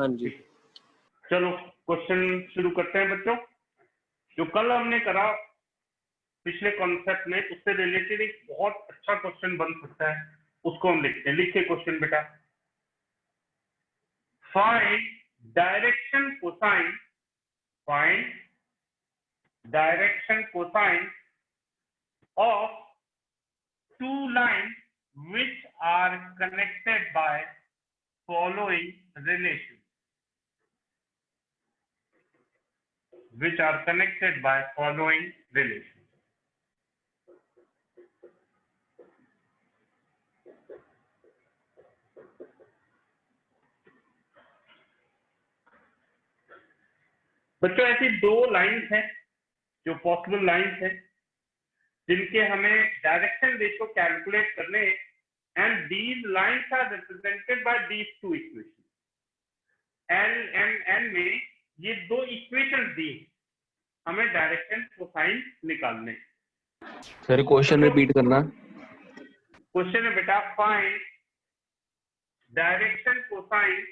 हाँ जी। चलो क्वेश्चन शुरू करते हैं बच्चों। जो कल हमने करा पिछले कॉन्सेप्ट में, उससे रिलेटेड एक बहुत अच्छा क्वेश्चन बन सकता है, उसको हम लिखते हैं। लिखिए क्वेश्चन बेटा। Find direction cosine, find direction cosine of two lines which are connected by following relation, which are connected by following relation. बच्चों ऐसी दो लाइंस हैं जो पॉसिबल लाइंस हैं जिनके हमें डायरेक्शन रेशियो कैलकुलेट करने हैं, and these lines are represented by these two equation. L M N में ये दो इक्वेशन दी, हमें डायरेक्शन कोसाइन निकालने। सर क्वेश्चन रिपीट करना। क्वेश्चन है बेटा, find direction cosine,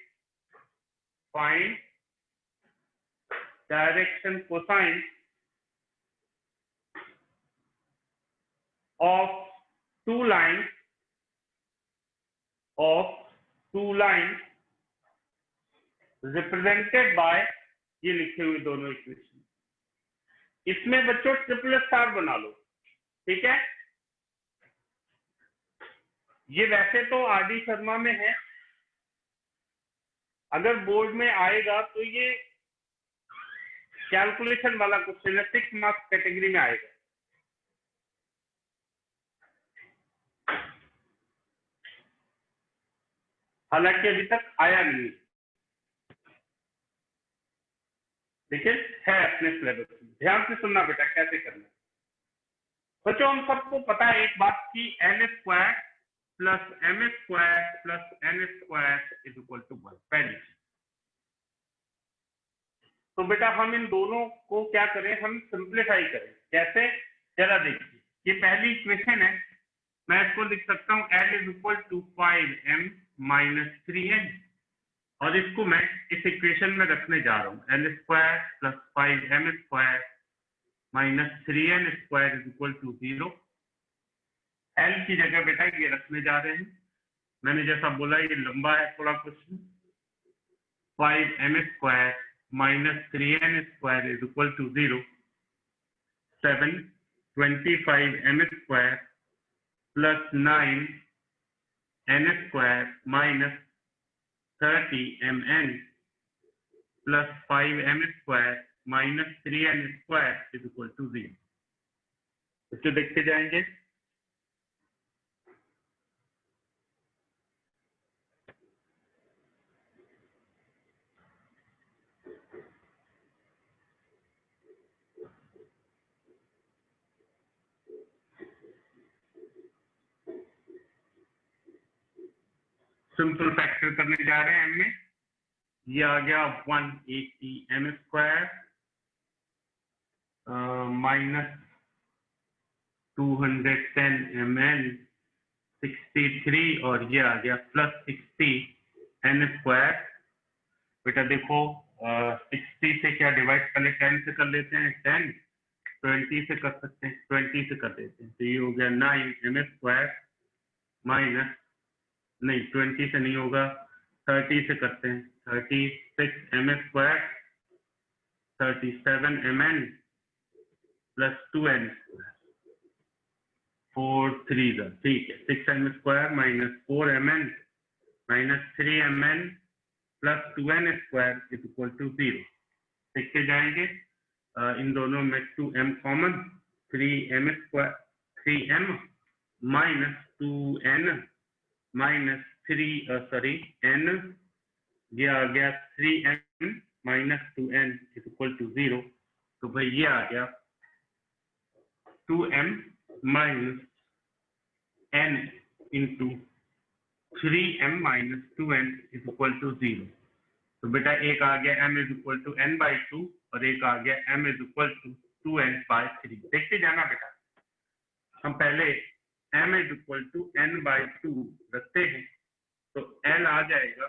find direction cosine of two lines represented by ये लिखे हुए दोनों इक्वेशन। इसमें बच्चों ट्रिपल स्टार बना लो, ठीक है। ये वैसे तो आरडी शर्मा में है, अगर बोर्ड में आएगा तो ये कैलकुलेशन वाला क्वेश्चन है, 6 मार्क्स कैटेगरी में आएगा। हालांकि अभी तक आया नहीं, लेकिन है अपने सिलेबस में। ध्यान से सुनना बेटा कैसे करना है। बच्चों हम सबको पता है एक बात की, N square plus M square plus N square is equal to 1, पहली चीज। तो बेटा हम इन दोनों को क्या करें, हम सिंप्लीफाई करें। कैसे, जरा देखिए। ये पहली इक्वेशन है, मैं इसको लिख सकता हूँ L is equal to 5m minus 3n, और इसको मैं इस इक्वेशन में रखने जा रहा हूँ। L square plus 5m square minus 3n square is equal to 0। L की जगह बेटा ये रखने जा रहे हैं। मैंने जैसा बोला ये लंबा है थोड़ा question. 5m square minus 3n square is equal to 0। 7 25m square plus 9n square minus 30mn plus 5m square minus 3n square is equal to 0। इसको देखते जाएंगे। सिंपल फैक्टर करने जा रहे हैं एम में। ये आ गया 180m स्क्वायर माइनस 210mn 63, और ये आ गया प्लस 60n स्क्वायर। बेटा देखो 60 से क्या डिवाइड कर ले, 10 से कर लेते हैं, 10 20 से कर सकते हैं, 20 से कर देते हैं, तो ये हो गया 9m स्क्वायर माइनस, नहीं 20 से नहीं होगा, 30 से करते हैं, 36m square 37mn plus 2n square 4 3, ठीक है। 6m square minus 4mn minus 3mn plus 2n square is equal to 0। लिखते जाएंगे इन दोनों में 2m common, 3m square 3m minus 2n minus 3 n, ये आ गया 3m minus 2n is equal to 0। तो भाई ये आ गया 2m minus n into 3m minus 2n is equal to 0। तो बेटा एक आ गया m is equal to n/2 और एक आ गया m is equal to 2n/3। देखते जाना बेटा, हम पहले m is equal to n/2 रखते हैं, तो l आ जाएगा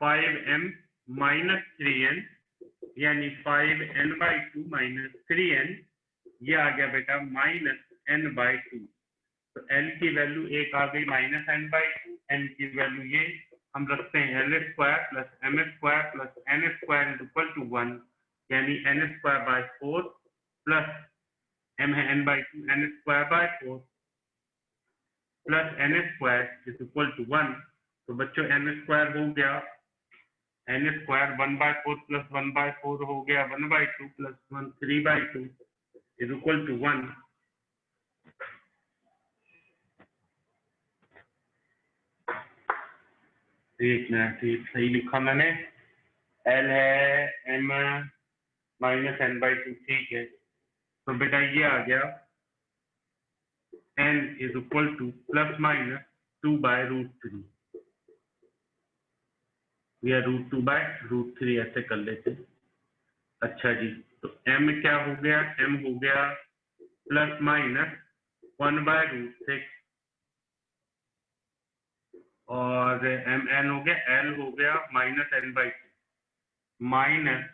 5m माइनस 3n यानी 5n/2 माइनस 3n, ये आ गया बेटा माइनस n/2। तो l की वैल्यू एक आ गई माइनस n/2, n की वैल्यू ये हम रखते हैं l² plus m² plus n² is equal to 1, यानी n²/4 प्लस m है n/2, n²/4 plus n² is equal to 1। तो बच्चों n² हो गया n² 1/4 प्लस 1/4 हो गया 1/2 प्लस 1 3/2 इज इक्वल टू 1। एक मिनट, सही लिखा मैंने, l है m माइनस n/2, ठीक है। तो बेटा ये आ गया n is equal two plus minus 2/√3 या √2/√3 ऐसे कर लेते। अच्छा जी, तो m क्या हो गया, m हो गया प्लस माइनस 1/√6 और n हो गया, l हो गया minus n/2 minus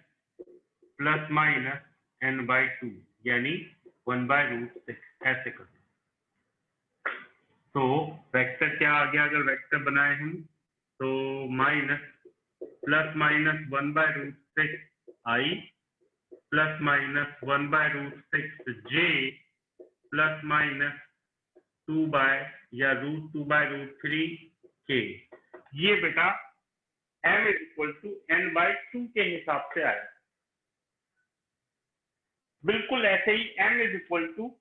plus minus n/2 यानी 1/√6 ऐसे कर। तो वेक्टर क्या आ गया, अगर वेक्टर बनाए हम तो minus plus minus 1/√6 i plus minus 1/√6 j plus minus 2/√2/√3 k। ये बेटा m is equal to n/2 के हिसाब से आया। बिल्कुल ऐसे ही m इज इक्वल टू,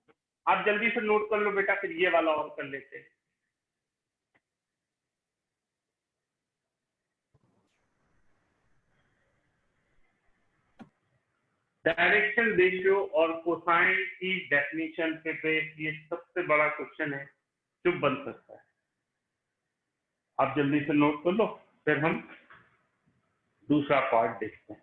आप जल्दी से नोट कर लो बेटा, फिर ये वाला और कर लेते हैं। डायरेक्शन रेशियो और कोसाइन की डेफिनेशन पे ये सबसे बड़ा क्वेश्चन है जो बन सकता है। आप जल्दी से नोट कर लो, फिर हम दूसरा पार्ट देखते हैं।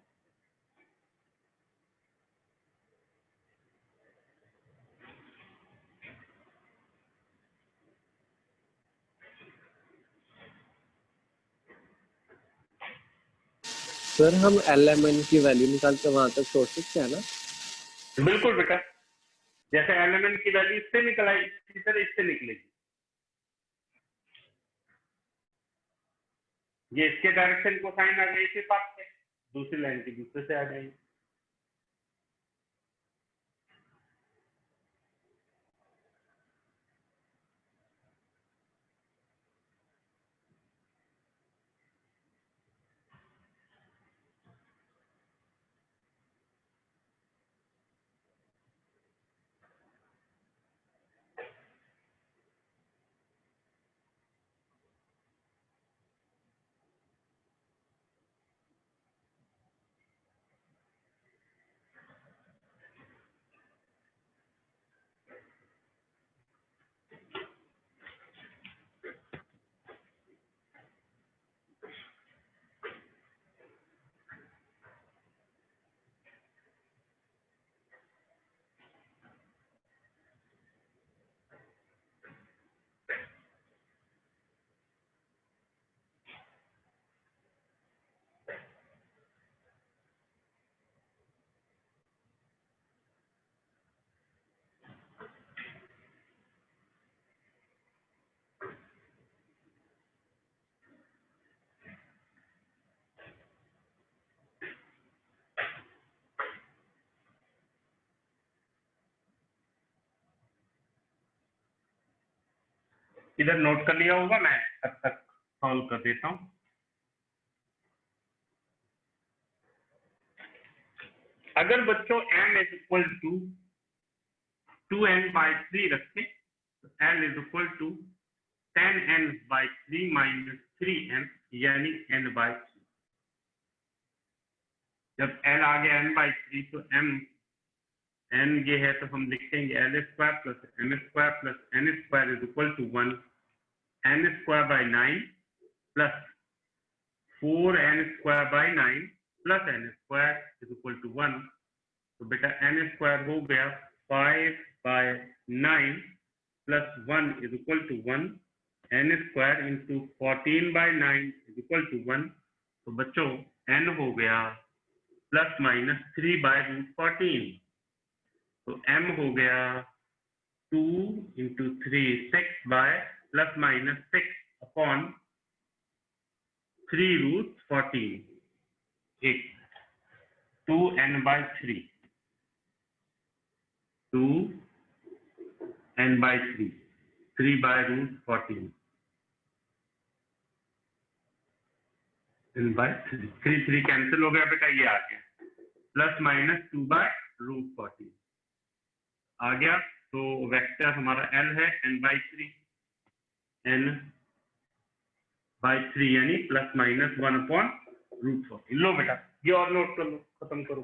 सर हम LMN की वैल्यू निकाल के वहां तक छोड़ सकते हैं ना? बिल्कुल बेटा, जैसे एलिमेंट की वैल्यू इससे निकल आई, इसी तरह इससे निकलेगी। ये इसके डायरेक्शन कोसाइन आ गई इसी पास से, दूसरी लाइन की दूसरे से आ जाएगी। इधर नोट कर लिया होगा, मैं तब तक सॉल्व कर देता हूं। अगर बच्चों m is equal to 2n/3 रखें तो l is equal to 10n/3 minus 3n यानी n/3। जब l आ गया n/3 तो n ये है तो हम लिखेंगे l² plus m² plus n² is equal to 1, n²/9 plus 4n²/9 plus n² is equal to 1। तो बेटा n² हो गया 5/9 plus 1 is equal to 1, n² into 14/9 is equal to 1। तो बच्चों n हो गया ±3/√14, तो m हो गया 2 × 3 6 upon 3√14, 2n/3, 2n/3, 3/√14 n/3, 3 cancel हो गया बेटा, ये आ गया ±2/√14 आ गया। तो वेक्टर हमारा L है n/3, n/3 यानी ±1/√14। लो बेटा ये और नोट कर लो, खत्म करो।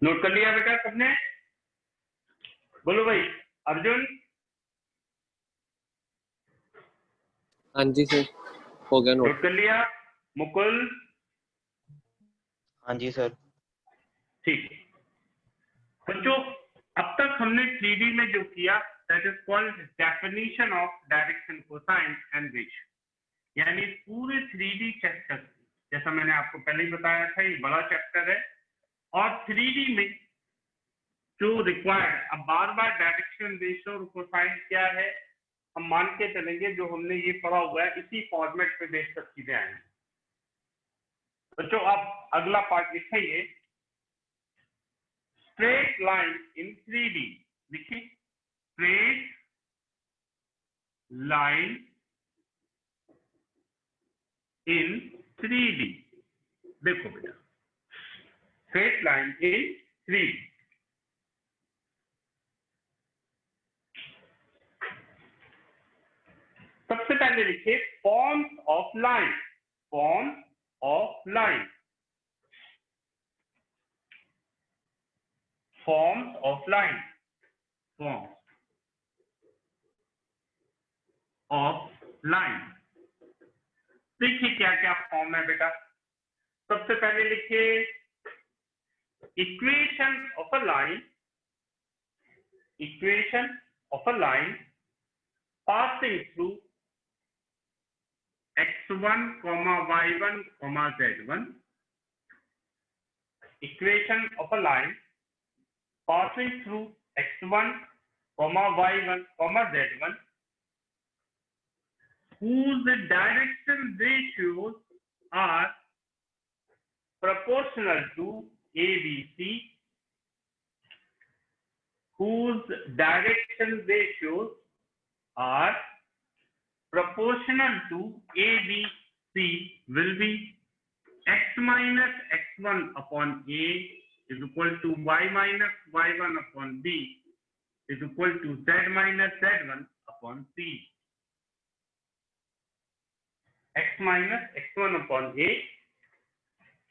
नोट कर लिया बेटा सबने? बोलो भाई। अर्जुन? हाँ जी सर, हो गया नोट। नोट कर लिया? मुकुल? हाँ जी सर। ठीक है बच्चों, अब तक हमने 3D में जो किया that is called definition of direction cosine and ratio, यानी पूरे 3D चैप्टर, जैसा मैंने आपको पहले ही बताया था ये बड़ा चैप्टर है, और 3D में जो रिक्वायर्ड, अब बार बार डायरेक्शन रेशियो और कोसाइन क्या है हम मान के चलेंगे, जो हमने ये पढ़ा हुआ है इसी फॉर्मेट पे देख कर चीजें आएंगे। बच्चों अब अगला पार्ट लिखेंगे, straight line in 3D, देखिए straight line in 3D, देखो बेटा straight line in 3D, सबसे पहले लिखिए forms of line, forms of line, forms of line, forms of line। देखिए क्या क्या फॉर्म है बेटा। सबसे पहले लिखिए equation of a line, equation of a line passing through x1, y1, z1, equation of a line passing through x1, y1, z1, whose direction ratios are proportional to ABC, whose direction ratios are proportional to ABC will be x minus x1 upon A is equal to y minus y1 upon B is equal to z minus z1 upon C. X minus x1 upon A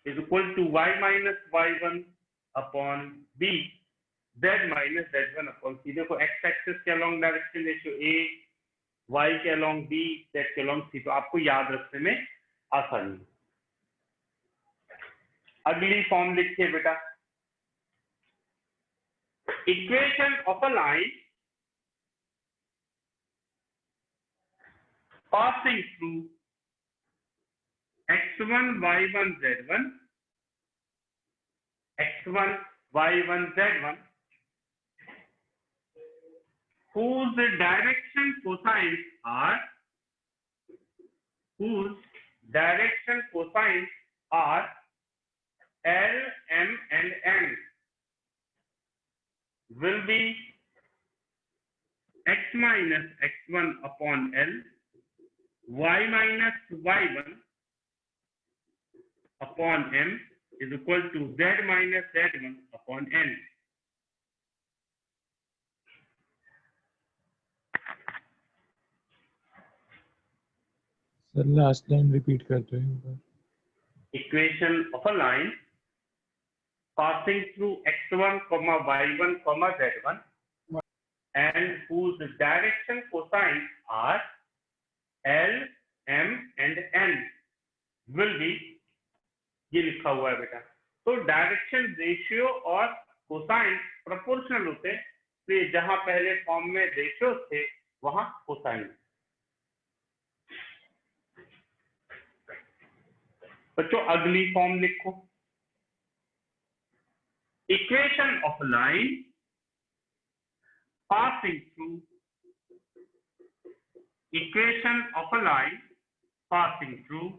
is equal to y minus y1 upon B, z minus z1 upon C। देखो x axis के along direction ratio A, y के along B, z के along C, तो आपको याद रखने में आसानी। अगली फॉर्म लिखिए बेटा, equation of a line passing through x1, y1, z1, x1, y1, z1, whose direction cosines are, whose direction cosines are L, M and N, will be x minus x1 upon L, y minus y1 upon M is equal to z minus z1 upon N. Sir last line repeat करते हैं। Equation of a line passing through x1, y1, z1 and whose direction cosines are L, M and N will be, ये लिखा हुआ है बेटा। तो direction ratio और cosine proportional होते, तो जहां पहले फॉर्म में रेशियो थे वहां कोसाइन। बच्चों अगली फॉर्म लिखो। Equation of line passing through, equation of a line passing through,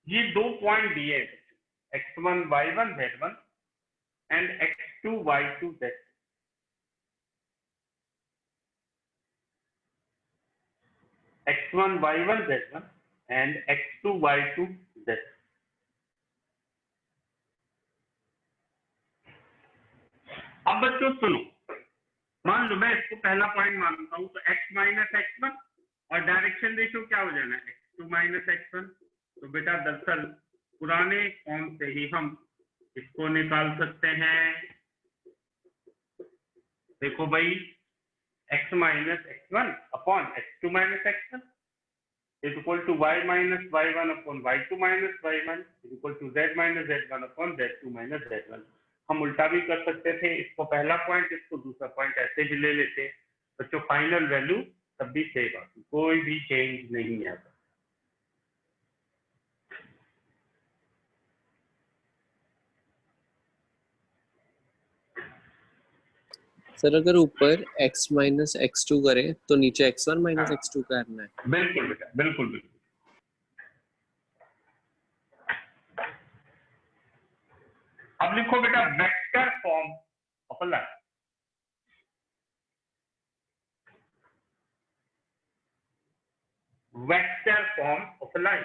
ये 2 पॉइंट दिए x1 y1 z1 and x2 y2 z, x1 y1 z1 and x2 y2 z। अब बच्चों सुनो, मान लो मैं इसको पहला पॉइंट मानता हूं, तो x माइनस x1 और डायरेक्शन रेशियो क्या हो जाना है x2 माइनस x1। तो बेटा दरअसल पुराने फॉर्म से ही हम इसको निकाल सकते हैं। देखो भाई x minus x1 upon x2 minus x1 is equal to y minus y1 upon y2 minus y1 is equal to z minus z1 upon z2 minus z1। हम उल्टा भी कर सकते थे, इसको पहला पॉइंट इसको दूसरा पॉइंट ऐसे भी ले लेते। बच्चों फाइनल वैल्यू तब भी सेम आती, कोई भी चेंज नहीं आता। सर अगर ऊपर x माइनस x2 करें तो नीचे x1 माइनस x2 करना है। बिल्कुल बेटा, बिल्कुल बिल्कुल। अब लिखो बेटा vector form of a line. Vector form of a line.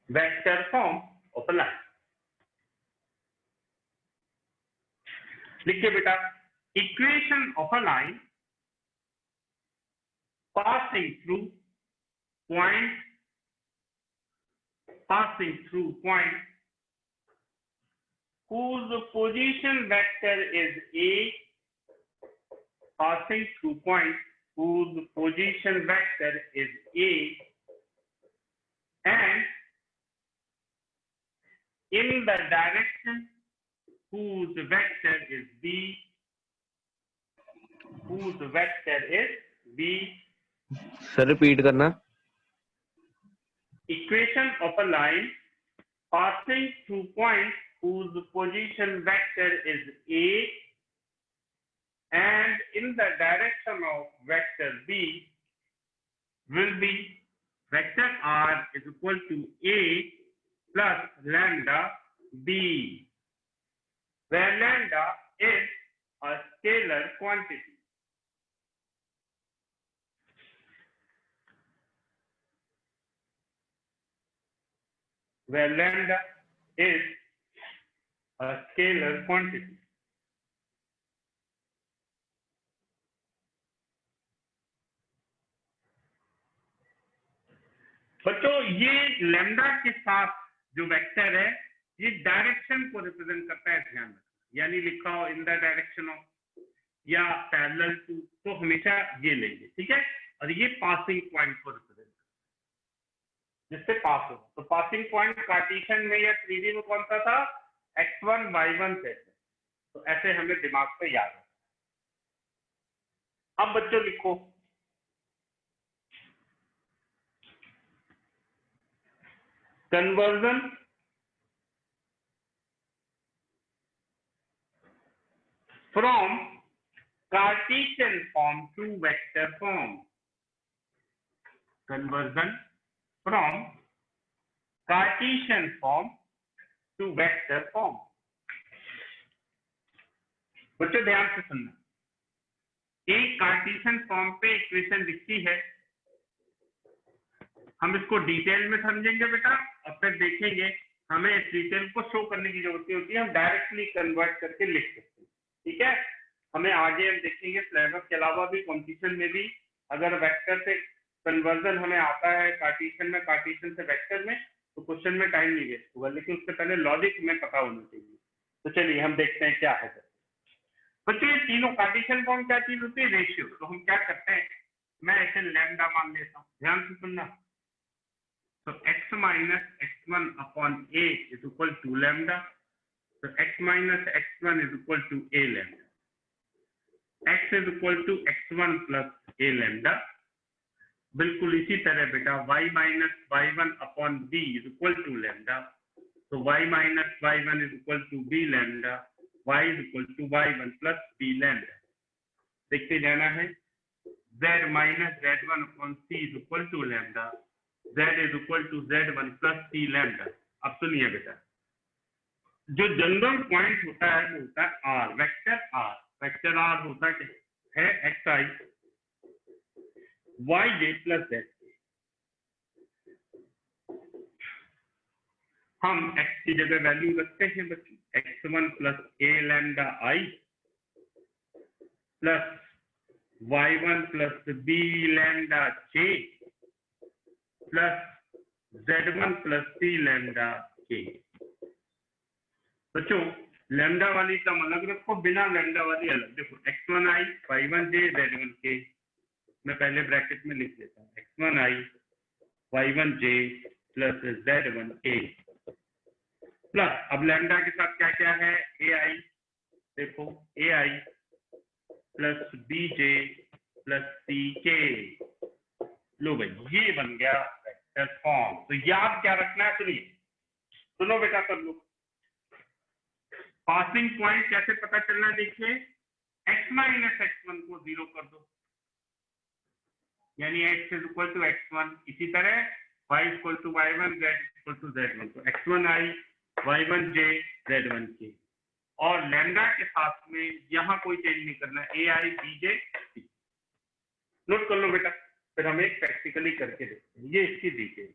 Vector form of a line लिखिए बेटा। Equation of a line passing through point whose position vector is A, passing through point whose position vector is A, and in the direction whose vector is B, whose vector is B। Sir repeat करना। Equation of a line passing through point whose position vector is A and in the direction of vector B will be vector R is equal to A plus lambda B, where lambda is a scalar quantity. Where lambda is a scalar quantity. बच्चों ये lambda के साथ जो vector है ये direction को represent करता है, ध्यान रखना। यानी लिखा हो इन द डायरेक्शन ऑफ या पैरेलल टू, तो हमेशा ये लेंगे, ठीक है। और ये पासिंग पॉइंट को रिप्रेजेंट करता है जिससे पास हो। तो पासिंग पॉइंट कार्टेशियन में या 3D में कौन सा था, x1 y1 z। तो ऐसे हमें दिमाग पे याद है। अब बच्चों लिखो conversion from Cartesian form to vector form. Conversion from Cartesian form to vector form. बच्चों ध्यान से सुनना, एक कार्टेशियन फॉर्म पे इक्वेशन लिखी है, हम इसको डिटेल में समझेंगे बेटा और फिर देखेंगे हमें इस डिटेल को शो करने की जरूरत नहीं होती है, हम डायरेक्टली कन्वर्ट करके लिख सकते हैं। ठीक है, हमें आगे हम देखेंगे सिलेबस के अलावा भी कॉम्पिटिशन में भी अगर वेक्टर से कन्वर्जन हमें आता है कार्टेशियन में, कार्टेशियन से वेक्टर में, तो क्वेश्चन में टाइम नहीं वेस्ट होगा, लेकिन उससे पहले लॉजिक हमें पता होना चाहिए। तो चलिए हम देखते हैं क्या है। बच्चों ये तीनों कार्टेशियन फॉर्म क्या चीज होती है? रेशियो। तो हम क्या करते हैं, मैं ऐसे लैम्डा मान लेता हूँ, ध्यान से सुनना। तो x minus x1 upon a is equal to lambda. So x minus x1 is equal to a lambda. x is equal to x1 plus a lambda. बिल्कुल इसी तरह बेटा y minus y1 upon b is equal to lambda. So y minus y1 is equal to b lambda. Y is equal to y1 plus b lambda. देखते जाना है। z minus z1 upon c is equal to lambda. z is equal to z1 plus c lambda. अब सुनिए बेटा, जो general point होता है वो होता है r, vector r। Vector r होता है xi yj प्लस z। हम x की जगह वैल्यू रखते हैं बच्चों, x1 plus a lambda i plus y1 plus b lambda j plus z1 plus c lambda k। बच्चों लैम्डा वाली टर्म अलग रखो, बिना लैम्डा वाली अलग। देखो x1i y1j z1k, मैं पहले ब्रैकेट में लिख लेता हूँ, x1i y1j plus z1k plus, अब लैम्डा के साथ क्या क्या है, ai, देखो ai plus bj plus ck। लो भाई ये बन गया वेक्टर फॉर्म। तो याद क्या रखना है, सुनिए, सुनो बेटा सब लोग। पासिंग पॉइंट कैसे पता चलना है, देखिए x माइनस x1 को 0 कर दो, यानी x is equal to x1। इसी तरह y equal to y1, z equal to z1। तो x1i y1j z1k, और लैम्डा के साथ में यहाँ कोई चेंज नहीं करना, ai bj c। नोट कर लो बेटा, फिर हम एक प्रैक्टिकली करके देखते हैं। ये इसकी डिटेल।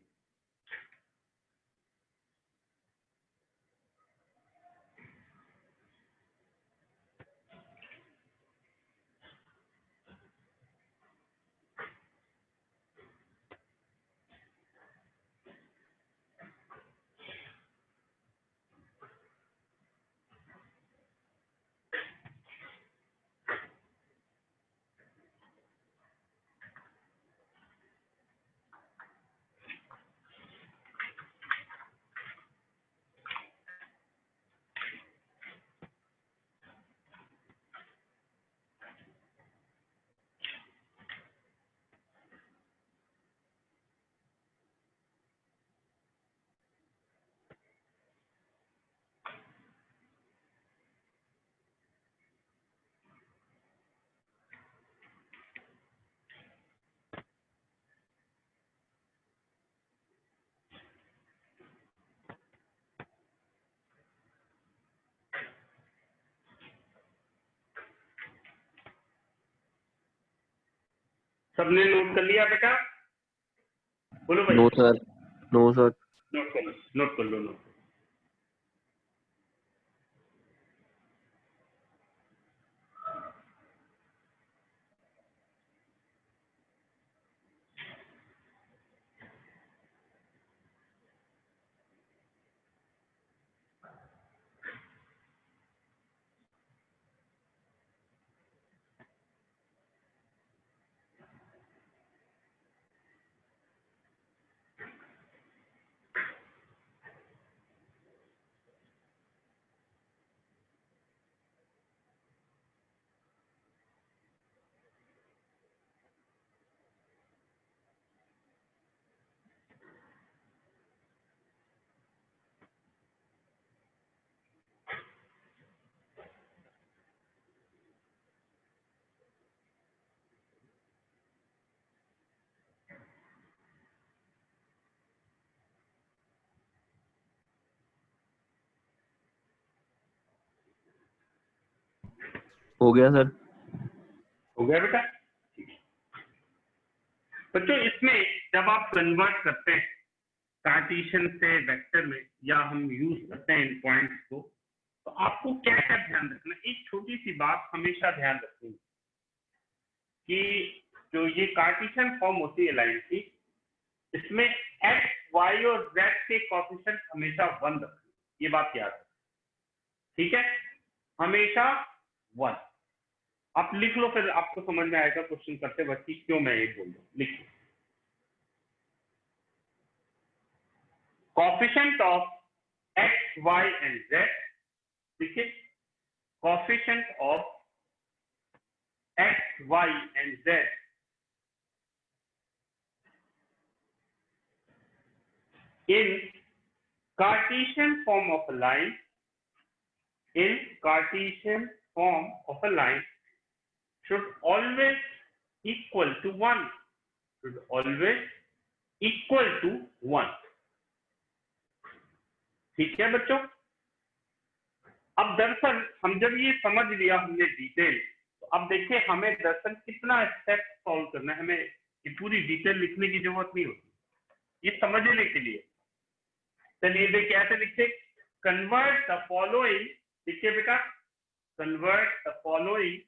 सबने नोट कर लिया बेटा? बोलो भाई। No sir, no sir. Note कर लो, नोट कर लो, नोट कर लो। हो गया सर। हो गया बेटा? बच्चों इसमें जब आप कन्वर्ट करते हैं कार्टेशियन से वेक्टर में, या हम यूज करते हैं इन पॉइंट्स को, तो आपको क्या क्या ध्यान रखना? एक छोटी सी बात हमेशा ध्यान रखनी कि जो ये कार्टेशियन फॉर्म होती है लाइन की, इसमें एक्स, वाई और जेड के कोएफिशिएंट हमेशा 1 रखना, ये बात याद रखना, ठीक है? हमेशा 1। आप लिख लो, फिर आपको समझ में आएगा क्वेश्चन करते वक्त कि क्यों मैं ये बोल रहा हूँ। लिखिए, coefficient of x, y and z. देखिए, coefficient of x, y and z in Cartesian form of a line, in Cartesian form of a line should always equal to 1, should always equal to 1। ठीक है बच्चों? अब दरअसल हम जब ये समझ लिया हमने डिटेल, तो अब देखिए हमें दरअसल कितना स्टेप सॉल्व करना है, हमें ये पूरी डिटेल लिखने की जरूरत नहीं होती, ये समझने के लिए। चलिए देखिए, ऐसे लिखिए, कन्वर्ट द फॉलोइंग, लिखिए बेटा, convert the following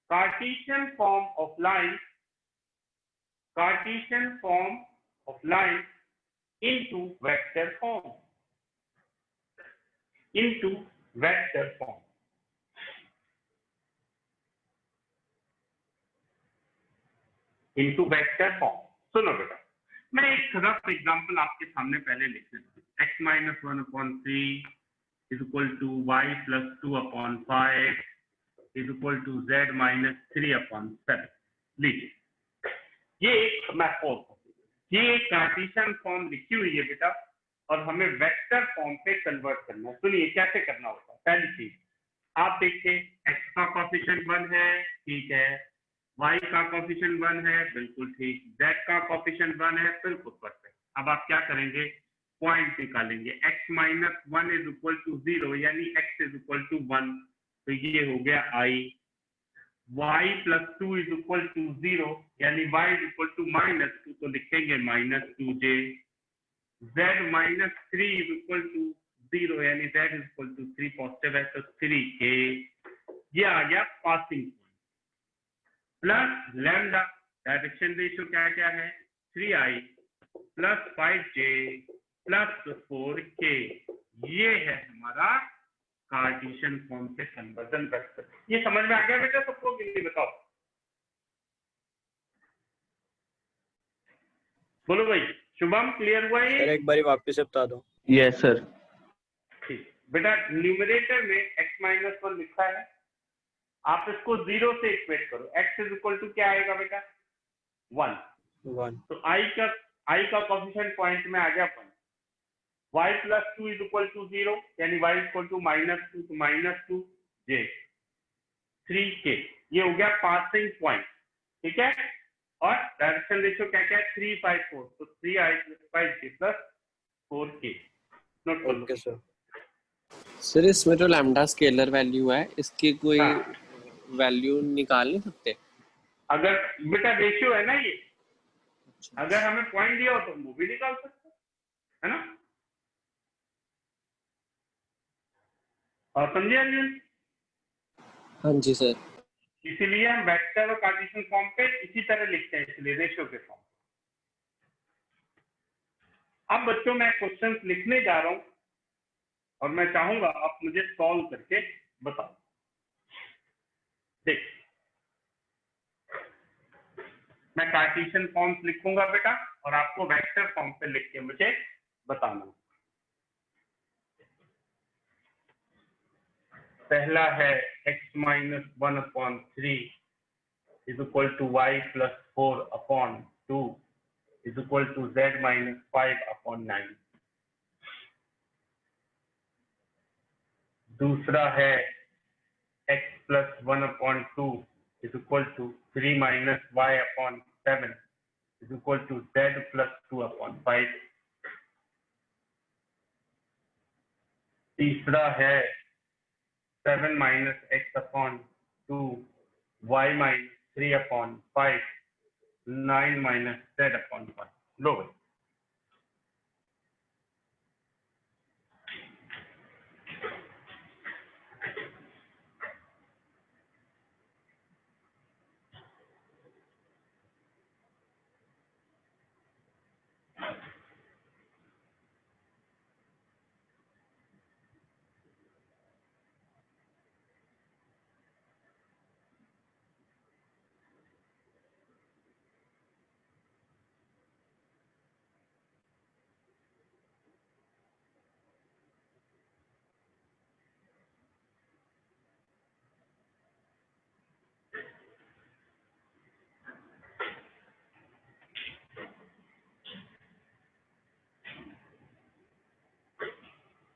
Cartesian form of line, Cartesian form of line into vector form, into vector form. Into vector form. सुनो बेटा, मैं एक रफ एग्जांपल आपके सामने पहले लिख देता हूँ। x minus 1/3 is equal to Y plus 2/5 is equal to z minus 3/7। लीजिए, ये एक ये कार्टेशियन फॉर्म लिखी हुई है बेटा, और हमें वेक्टर फॉर्म पे कन्वर्ट करना है। सुनिए कैसे करना होता है। पहली चीज, आप देखिए, x का कोएफिशिएंट 1 है, ठीक है, y का कोएफिशिएंट 1 है, बिल्कुल ठीक, z का कोएफिशिएंट 1 है, बिल्कुल परफेक्ट। अब आप क्या करेंगे? पॉइंट निकालेंगे। x minus 1 is equal to 0, यानी x इज इक्वल टू 1, तो ये हो गया i। y plus 2 is equal to 0, यानी y इज इक्वल टू -2, तो लिखेंगे -2j। z minus 3 is equal to 0, यानी z is equal to 3, positive है तो 3k। ये आ गया passing plus lambda, direction ratio क्या क्या है? 3i plus 5j plus 4k। ये है हमारा कार्टेशियन फॉर्म से कन्वर्जन वेक्टर। ये समझ में आ गया बेटा सबको? कि बताओ, बोलो भाई। शुभम, क्लियर हुआ ये? सर एक बार वापस से बता दो। Yes sir. ठीक बेटा, न्यूमरेटर में x माइनस 1 लिखा है, आप इसको 0 से इक्वेट करो। x इज इक्वल टू क्या आएगा बेटा? 1। तो i का कोएफिशिएंट पॉइंट में आ गया 1। y plus 2 is equal to 0, यानी y इक्वल टू -2, तो -2j 3k। ये हो गया पासिंग पॉइंट, ठीक है? और डायरेक्शन रेशियो क्या क्या है? 3, 5, 4, तो 3i plus 5j plus 4k। Note कर लो। Okay sir. सर इसमें जो लैम्डा स्केलर वैल्यू है, इसकी कोई वैल्यू निकाल नहीं सकते? अगर बेटा रेशियो है ना ये, अगर हमें पॉइंट दिया हो तो वो भी निकाल सकते है ना? और समझे अर्जुन? हाँ जी सर। इसीलिए हम वेक्टर और कार्टेशियन फॉर्म पे इसी तरह लिखते हैं, इसलिए रेशियो के फॉर्म। अब बच्चों मैं क्वेश्चंस लिखने जा रहा हूं, और मैं चाहूंगा आप मुझे सॉल्व करके बताओ। देख, मैं कार्टेशियन फॉर्म्स लिखूंगा बेटा, और आपको वेक्टर फॉर्म पे लिख के मुझे बताना। पहला है x minus 1/3 is equal to y plus 4/2 is equal to z minus 5/9। दूसरा है x plus 1/2 is equal to 3 minus y/7 is equal to z plus 2/5। तीसरा है 7 minus x upon 2, y minus 3 upon 5, 9 minus z upon 5. लो भाई,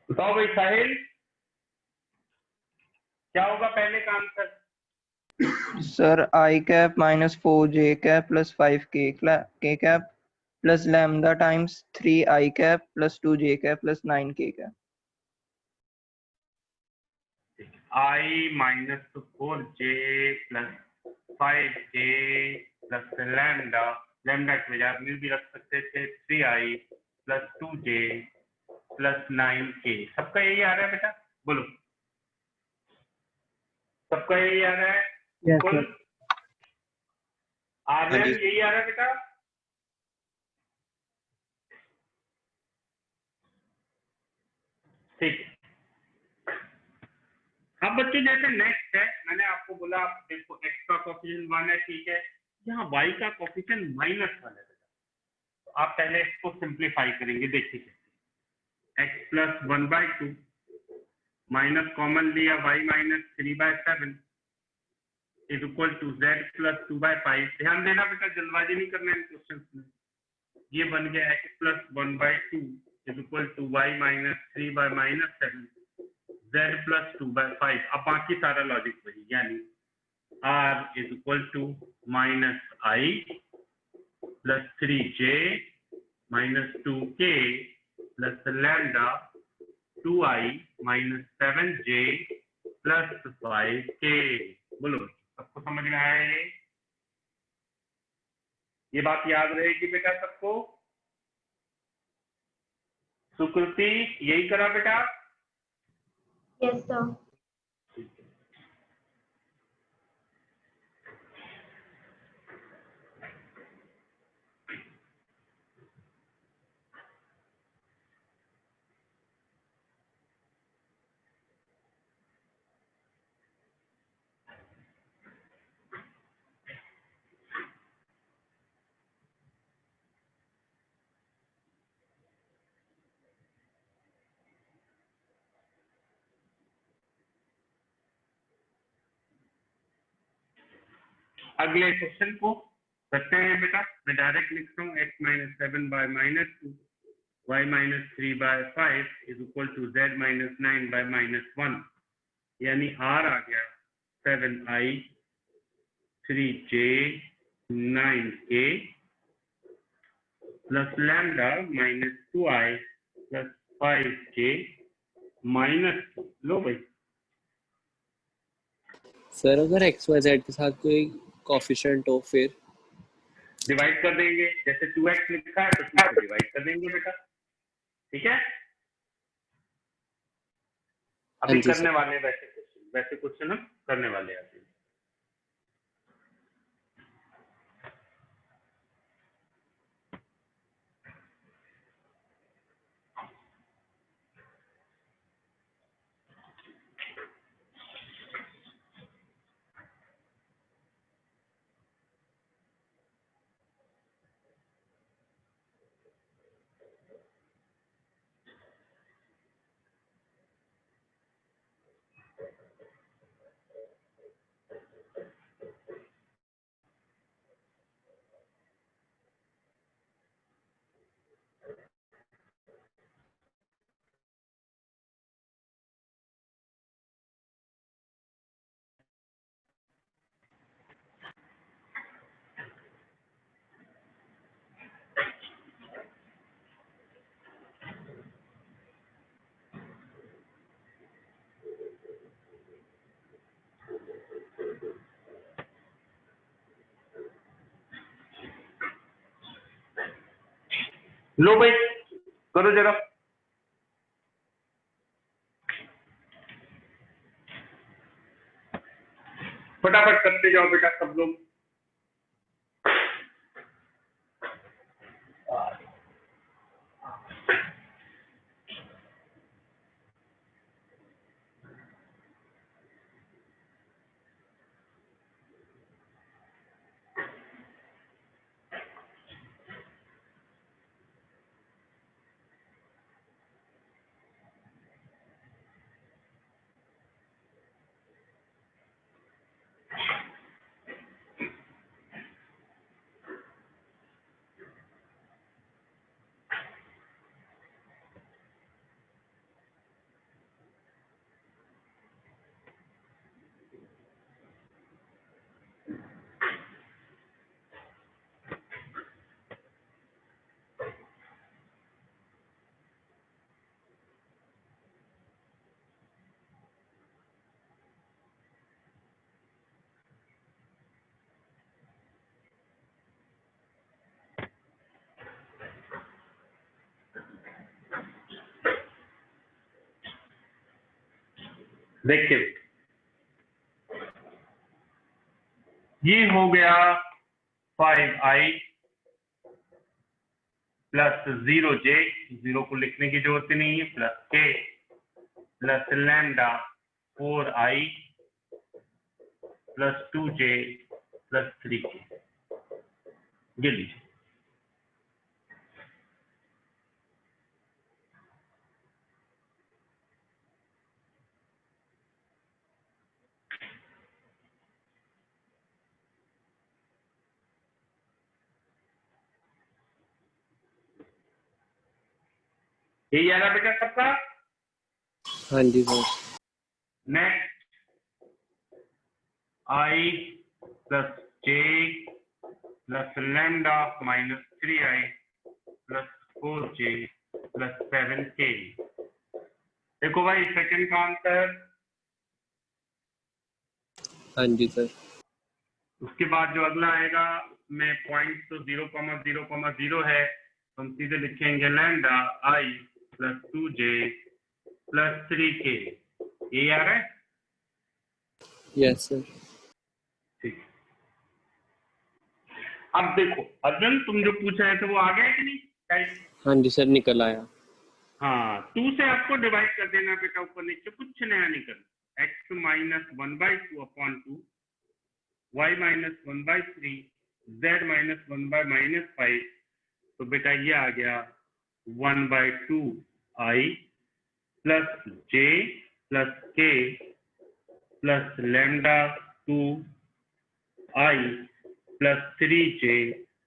बताओ भाई साहिल, क्या होगा पहले का answer? Sir I cap minus 4j cap plus 5k k cap plus lambda times 3 I cap plus 2j cap plus 9k cap. I minus 4j plus 5k plus lambda, lambda की वजह में भी रख सकते थे 3i plus 2j plus 9k. सबका यही आ रहा है बेटा, बोलो सबका यही आ रहा है? बिल्कुल आर्यन हाँ जी। यही आ रहा है बेटा? ठीक है। अब बच्चों जैसे नेक्स्ट है, मैंने आपको बोला आप देखो x का कोफिशिएंट 1 है, ठीक है, यहाँ y का कोफिशिएंट -1 है बेटा, तो आप पहले इसको सिंप्लीफाई करेंगे, देखिए x प्लस 1/2 माइनस कॉमन लिया y minus 3/7 is equal to z plus 2/5. ध्यान देना बेटा, जल्दबाजी नहीं करना इन क्वेश्चंस में. ये बन गया x plus 1/2 is equal to y minus 3/-7 z plus 2/5. अब बाकी सारा लॉजिक वही, यानी r is equal to minus i plus 3j minus 2k plus lambda 2i minus 7j plus 5k. बोलो सबको समझ में आया? ये बात याद रहेगी बेटा सबको? सुकृति यही करा बेटा? Yes, sir. अगले क्वेश्चन को करते हैं बेटा. मैं डायरेक्ट लिखता हूँ x minus 7/-2 y minus 3/5 is equal to z minus 9/-1, यानी r आ गया 7i 3j 9k plus lambda minus 2i plus 5j minus. लो भाई, सर अगर एक्स वाई जेड के साथ कोई कोफिशिएंट हो फिर डिवाइड कर देंगे, जैसे 2x लिखा है तो 2 से डिवाइड कर देंगे बेटा, ठीक है. अभी हाँ जी करने सर। वाले वैसे क्वेश्चन हम करने वाले हैं. लो भाई करो जरा, फटाफट करते जाओ बेटा सब लोग। देखिए ये हो गया 5i प्लस 0j, 0 को लिखने की जरूरत ही नहीं है, plus k plus lambda 4i plus 2j plus 3k। ये लीजिए, यही आ रहा बेटा सबका। हाँ जी sir. Next i plus j plus lambda minus 3i plus 4j plus 7k। देखो भाई सेकंड का आंसर। हाँ जी सर। उसके बाद जो अगला आएगा में पॉइंट तो 0,0,0 है, तो हम सीधे लिखेंगे lambda i plus 2j plus 3k। ये आ रहा है? Yes sir. ठीक। अब देखो अर्जुन, तुम जो पूछ रहे थे वो आ गया कि नहीं? टाइप। हाँ जी सर, निकल आया। हाँ, 2 से आपको डिवाइड कर देना बेटा, ऊपर नीचे कुछ नया नहीं करना। x minus 1/2 upon 2, y minus 1/3, z minus 1/-5। तो बेटा ये आ गया 1/2i plus j plus k plus lambda 2i plus 3j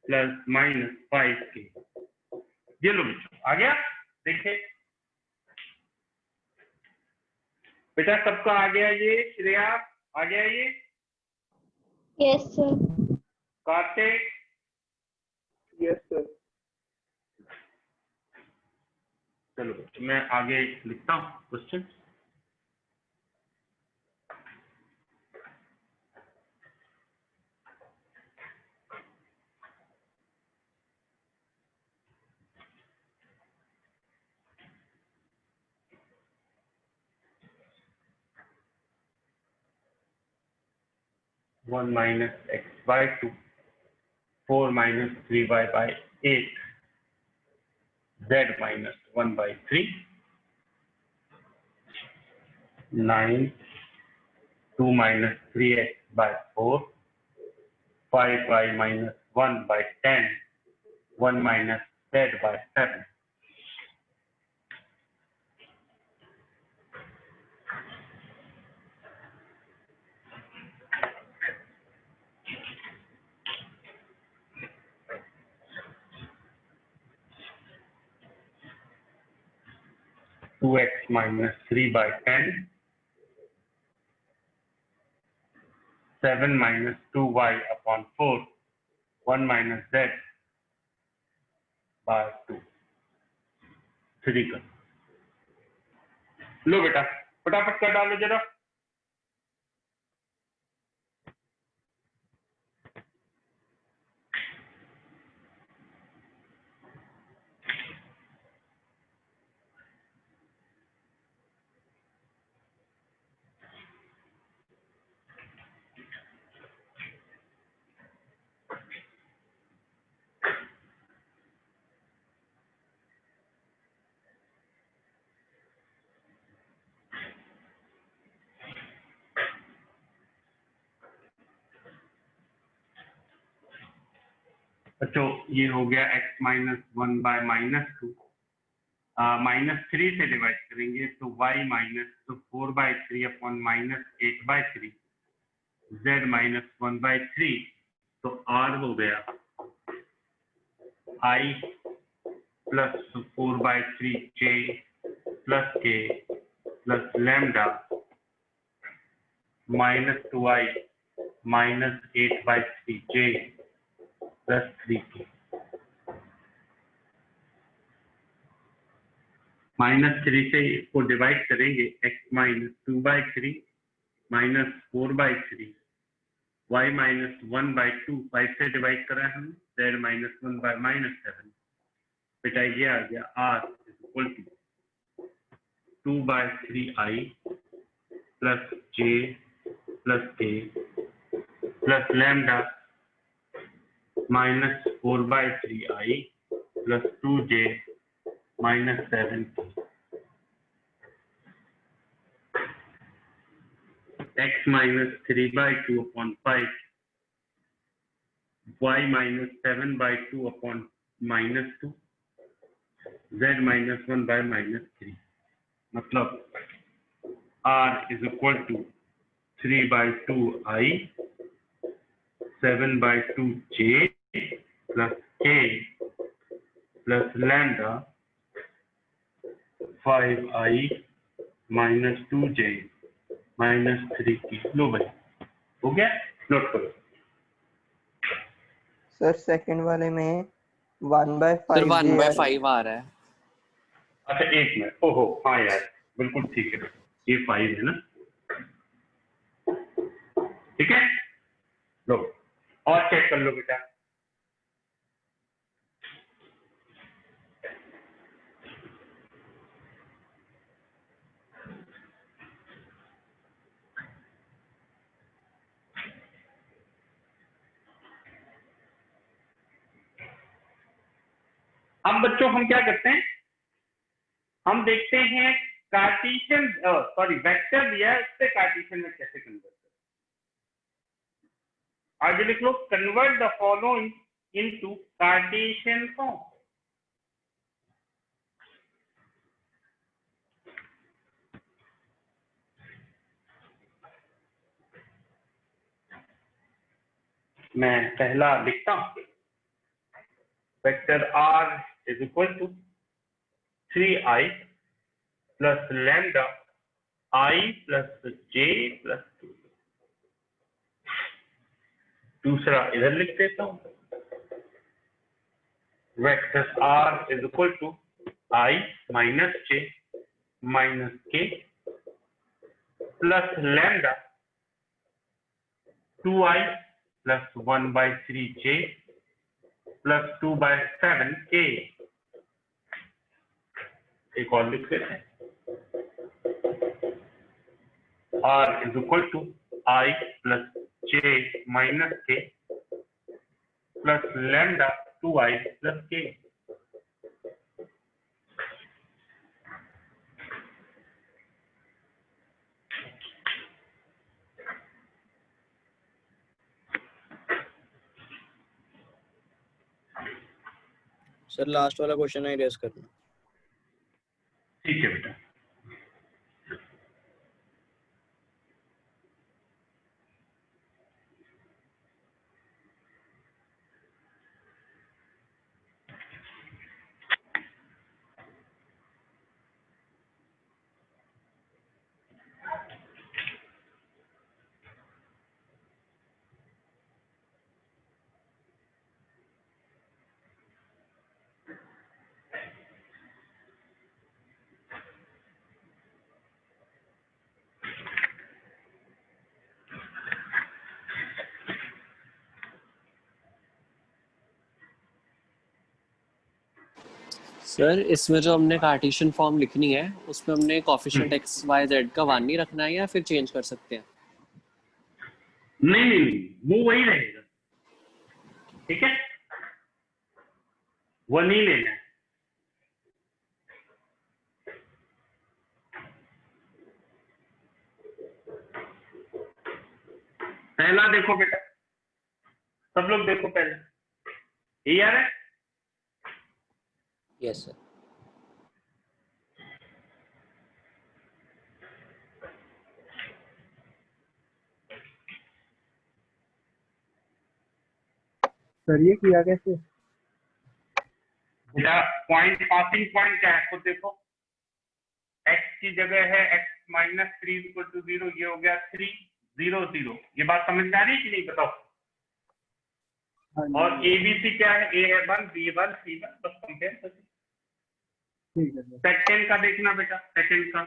plus minus 5k। ये लो आ गया। देखिए बेटा सबका आ गया ये। श्रेया आ गया ये? Yes, sir. Kartik? Yes sir. चलो मैं आगे लिखता हूँ question. One minus X by 2, 4 minus 3y by 8, z minus 1/3, 9, 2 minus 3x by 4, 5y minus 1/10, 1 minus z by 7। Two X minus 3/10, 7 minus 2y upon 4, 1 minus z by 2। 3 कर लो बेटा, फटाफट कर डालो जरा। तो ये हो गया x minus 1 by minus 2, minus 3 से डिवाइड करेंगे तो y minus 4 by 3 upon minus 8 by 3, z minus 1 by 3, तो r हो गया I plus 4 by 3 j plus k plus lambda minus 2i minus 8 by 3 j plus 3k। Minus 3 से इसको divide करेंगे, x minus 2 by 3 minus 4 by 3, y minus 1 by 2, 5 से divide करा है हम, z माइनस 1 बाई माइनस 7, बेटा ये आ गया r equal to 2 by 3i plus j plus k plus lambda minus 4 by 3i plus 2j minus 7k। x minus 3 by 2 upon 5, y minus 7 by 2 upon minus 2, z minus 1 by minus 3, मतलब r is equal to 3 by 2i 7 by 2j plus k plus lambda 5i minus 2j minus 3k। लो भाई हो गया, note करो। Sir second वाले में 1 bye sir 5 1 जे bye 5 आ रहा है। अच्छा एक मिनट, ओहो हाँ यार बिल्कुल ठीक है, ये 5 है ना, ठीक है। लो और चेक कर लो बेटा। अब बच्चों हम क्या करते हैं, हम देखते हैं कार्टेशियन वेक्टर दिया है उससे कार्टेशियन में कैसे कन्वर्ट करते हैं। आगे लिख लो, convert the following into Cartesian form. मैं पहला लिखता हूं, vector r is equal to 3i plus lambda i plus j plus 2। दूसरा इधर लिख देता हूं, vector r is equal to i minus j minus k plus lambda 2i plus 1 by 3j plus 2 by 7k। एक और लिख देते हैं, r is equal to i plus j minus k plus lambda 2i plus k। Sir last वाला question है erase करना। ठीक है बेटा। सर इसमें जो हमने कार्टेशियन फॉर्म लिखनी है उसमें हमने कोफिशिएंट x y z का 1 नहीं रखना है या फिर चेंज कर सकते हैं? नहीं, वो वही रहेगा, ठीक है, वो नहीं लेना है। पहला देखो बेटा, सब लोग देखो पहले, ये यार है। Yes sir. सर ये किया कैसे? बेटा पॉइंट पासिंग पॉइंट क्या है खुद देखो, x की जगह है x माइनस 3 इक्वल टू 0, ये हो गया 3 0 0। ये बात समझ में आ रही है कि नहीं बताओ? और ABC क्या है, A है 1 B 1 C 1, बस कंपेयर कर। ठीक है सर। सेकंड का देखना बेटा, सेकंड का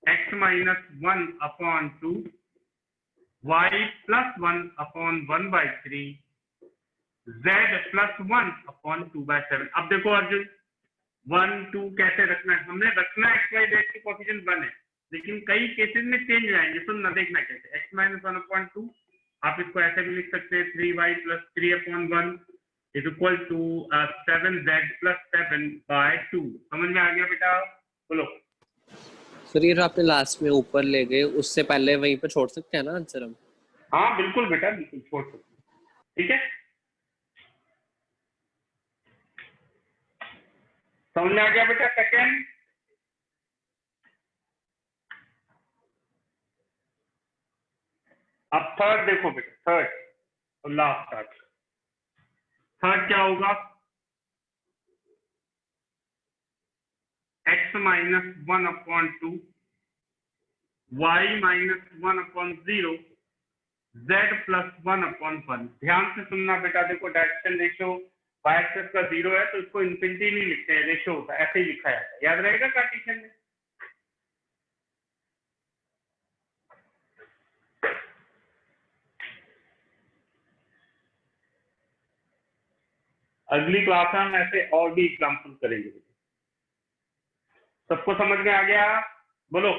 x minus 1 upon 2 y plus 1 upon 1 by 3 z plus 1 upon 2 by 7। अब देखो अर्जुन 1 2 कैसे रखना है, हमने रखना x y z की कोएफिशिएंट 1 है, लेकिन कई केसेस में चेंज हो जाएंगे। सुनना देखना कैसे, x माइनस 1 अपॉन 2 आप इसको ऐसे भी लिख सकते हैं 3y plus 3 upon 1 is equal to 7z plus 7 by 2। समझ में आ गया बेटा? बोलो। सर ये जो आपने लास्ट में ऊपर ले गए, उससे पहले वहीं पर छोड़ सकते हैं ना आंसर हम? हाँ बिल्कुल बेटा, बिल्कुल छोड़ सकते हैं। ठीक है, समझ में आ गया बेटा? सेकेंड अब थर्ड देखो बेटा, थर्ड और लास्ट थर्ड क्या होगा, x minus 1 upon 2 y minus 1 upon 0 z plus 1 upon 1। ध्यान से सुनना बेटा, देखो डायरेक्शन रेशियो y एक्सिस का 0 है तो इसको इन्फिनिटी नहीं लिखते हैं, रेशियो होता है, ऐसे ही लिखा है, याद रहेगा कार्टेशियन में। अगली क्लास में हम ऐसे और भी एग्जाम्पल करेंगे। सबको समझ में आ गया? बोलो।